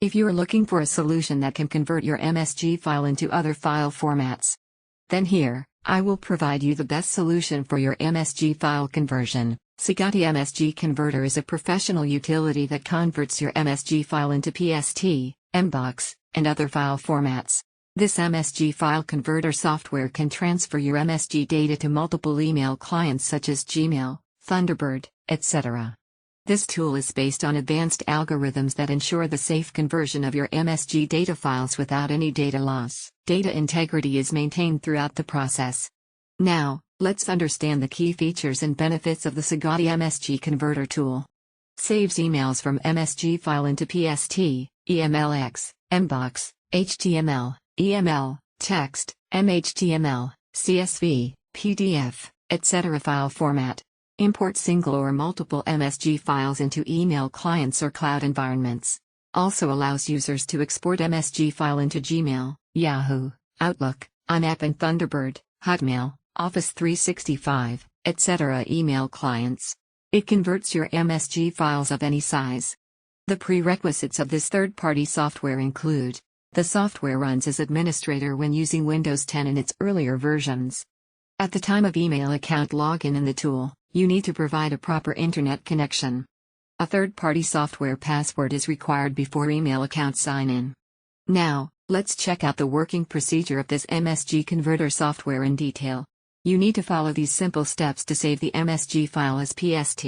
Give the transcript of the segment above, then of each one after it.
If you are looking for a solution that can convert your MSG file into other file formats, then here, I will provide you the best solution for your MSG file conversion. Cigati MSG Converter is a professional utility that converts your MSG file into PST, MBOX, and other file formats. This MSG file converter software can transfer your MSG data to multiple email clients such as Gmail, Thunderbird, etc. This tool is based on advanced algorithms that ensure the safe conversion of your MSG data files without any data loss. Data integrity is maintained throughout the process. Now, let's understand the key features and benefits of the Cigati MSG Converter Tool. Saves emails from MSG file into PST, EMLX, MBOX, HTML, EML, text, MHTML, CSV, PDF, etc. file format. Import single or multiple MSG files into email clients or cloud environments. Also allows users to export MSG file into Gmail, Yahoo, Outlook, IMAP and Thunderbird, Hotmail, Office 365, etc. email clients. It converts your MSG files of any size. The prerequisites of this third-party software include: the software runs as administrator when using Windows 10 and its earlier versions. At the time of email account login in the tool, you need to provide a proper internet connection. A third-party software password is required before email account sign-in. Now, let's check out the working procedure of this MSG converter software in detail. You need to follow these simple steps to save the MSG file as PST.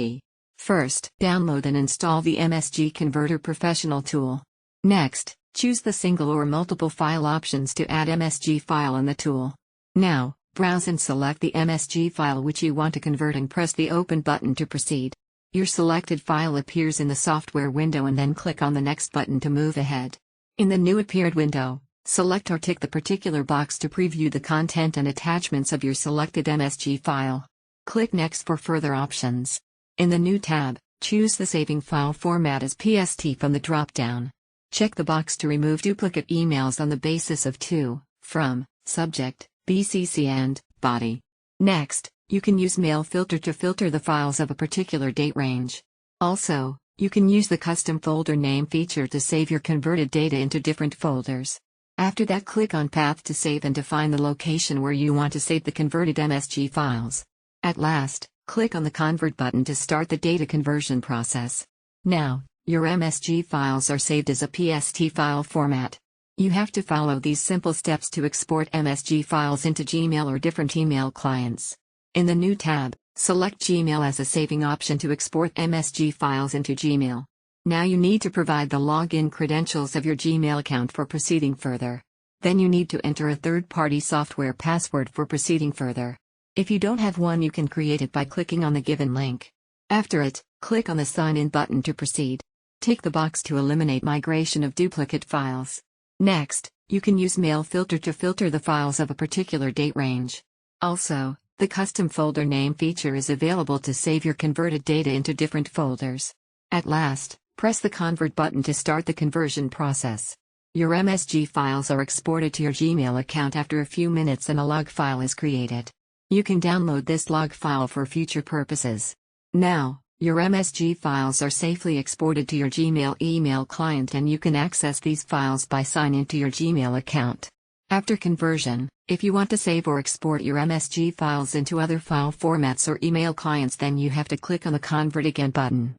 First, download and install the MSG Converter Professional tool. Next, choose the single or multiple file options to add MSG file in the tool. Now, browse and select the MSG file which you want to convert and press the Open button to proceed. Your selected file appears in the software window and then click on the Next button to move ahead. In the new appeared window, select or tick the particular box to preview the content and attachments of your selected MSG file. Click Next for further options. In the new tab, choose the saving file format as PST from the drop-down. Check the box to remove duplicate emails on the basis of to, from, subject, BCC and body. Next, you can use Mail Filter to filter the files of a particular date range. Also, you can use the Custom Folder Name feature to save your converted data into different folders. After that, click on Path to save and define the location where you want to save the converted MSG files. At last, click on the Convert button to start the data conversion process. Now, your MSG files are saved as a PST file format. You have to follow these simple steps to export MSG files into Gmail or different email clients. In the new tab, select Gmail as a saving option to export MSG files into Gmail. Now you need to provide the login credentials of your Gmail account for proceeding further. Then you need to enter a third-party software password for proceeding further. If you don't have one, you can create it by clicking on the given link. After it, click on the Sign In button to proceed. Tick the box to eliminate migration of duplicate files. Next, you can use Mail Filter to filter the files of a particular date range. Also, the Custom Folder Name feature is available to save your converted data into different folders. At last, press the Convert button to start the conversion process. Your MSG files are exported to your Gmail account after a few minutes and a log file is created. You can download this log file for future purposes. Now, your MSG files are safely exported to your Gmail email client and you can access these files by signing into your Gmail account. After conversion, if you want to save or export your MSG files into other file formats or email clients, then you have to click on the Convert Again button.